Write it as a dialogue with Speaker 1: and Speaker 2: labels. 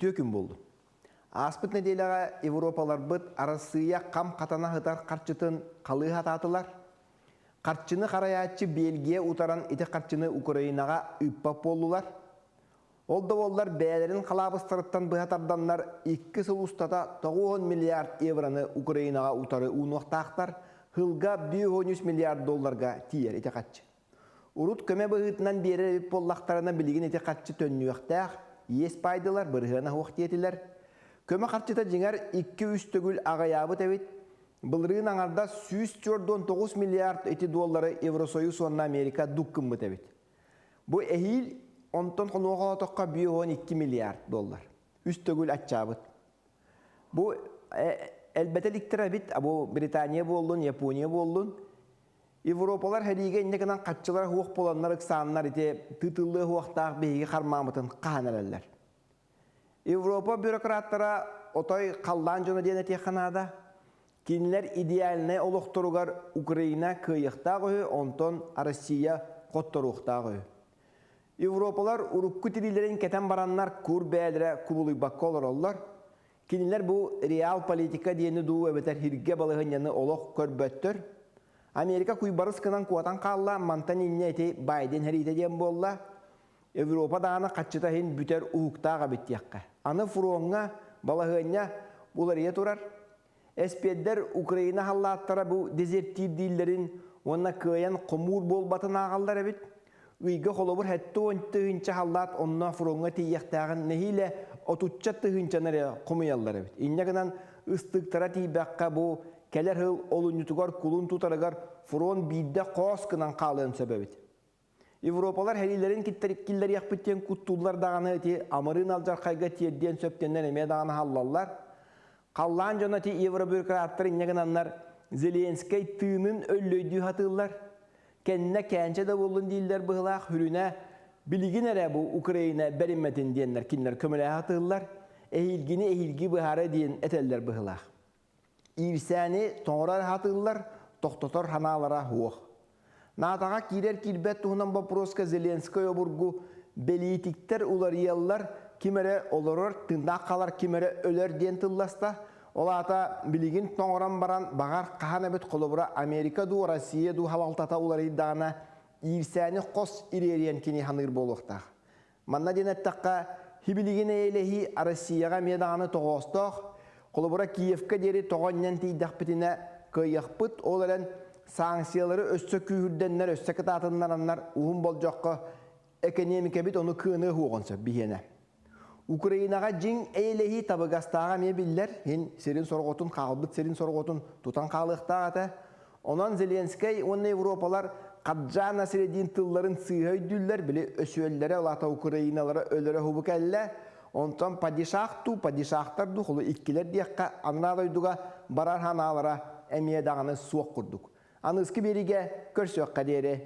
Speaker 1: үтө күн болду. Аспыт неделяға Европалар бұд арасыя қам қатана хытар қарчытын қалы хататылар. Қарчыны қараячы Бельгия утаран ити қарчыны Украинаға үппап болулар. Олда олар бәлерін қалабыстырыттан бұхатарданлар 2 сыл ұстата 9 миллиард евроны Украинаға утары ұнуқтақтар, хылға 113 миллиард долларға тиер ити қатчы. Урут көме бұғытынан бері боллақтарына білген ити қатчы төннуқтақ, ес пайдылар, бұрғына хоқтетілер. Көме қатчыта жеңер 2-3 түгіл ағаябы тәвет, бұлырын аңарда 149 миллиард ити доллары Евросоюз онна Америка дұққымы тәвет. Бұ әхил онтон қонуға отыққа 112 миллиард доллар. Үст түгіл атчабыт. Бұ әлбәтеліктер әбіт, бұ Британия болдun, Япония болдun. Европалар хәдиге иннекінен қатчылар хуақ боланлар ықсанлар ете тұтылы хуақтақ бейге қармамытын қағанаралар. Европа бюрократтара отой қалдан жоны дейін әтеқанада кинлер идеаліне олықтыруғар Украина күйіқта қойы, онтон Россия қоттыруқта қойы. Европалар урукку тирилерин кетен бараннар кур бәдірі кубулы баққолар олар. Кинлер бұл реал политика дейіні дуу әбетер хирге балығын яны олық көрбөттір. Америка куйбарыс кынан куатан қалла мантан инне әте Байден хәрейте дейін болла. Европа дағаны қатчыта хен бүтер уықтаға біттияққа. Аны фуруонға балығынна бұлар ие тұрар. Эспеддер Украина халлаттара бұл дезертив дейлерін онна күйен қомур болбатын ағалдар әбет. Үйге қолыбыр хәтті онты хынча халлат онна фуруонға тейяқтағын нәхейлі отуччатты хынчанары қомыялар әбет. Иннегінен ыстықтара тейбәққа бұл кәлер хыл олынютугар кулун тутарыгар фурон бейді қос кынан қалын сөбәбет. Европалар хәлилерін киллер яқпыттен күттулар дағаны әте амырын алжарқайға тиедден сөптеннен әме дағаны халлалар. Қаллан жона те евробюрократтар иннегінанлар Зеленскай тыынын өллөйді хатылар. Кәнне кәнче да болын дейілдер бұғылақ хүріне білігін әрі бұл Украина бәрімметін дейінлер кинлер көмілі хатылар. Әйілгіні бұхары дейін әтелдер бұғылақ. Ирсәні тоңырар хатылар, тоқтотор ханалара хуық. Натаға кирер кирбет туғынан бапроска Зеленскай обургу белиетиктер улар еллар кимере олорор тыңдақ қалар кимере өлер ден тылласта. Олата билигин тоңыран баран бағар қаған әбет қолыбыра Америка ду, Россия ду халалтата улар иддағына ирсәні қос иререн кені ханыр болуқтақ. Манна денеттаққа хибилигин әйлехи Россияға медағаны тоғыстық, қолыбыра Киевка дері тоғаннен тейдақ бітіне көйіқпыт оларын санкциялары өссі күйірденлер, өссі кітатынларанлар ұғым бол жоққа экономика бит оны күйіні хуғынсы бейені. Украинаға жин әйлехи табығастаға мебілер, хен серин сорғотын, қағылбыт серин сорғотын тұтан қағылықтағаты. Онан Зеленскай, оны Европалар қаджана середин тылларын сүйөйдүллер, білі өсөөллері олата Украиналары өлері хубық әлі. Онтан падишақтарду, қолы иккілер дейққа анадойдуға барар ханалара әмие дағаны суық құрдық. Анызқы беріге көрсөк қадері.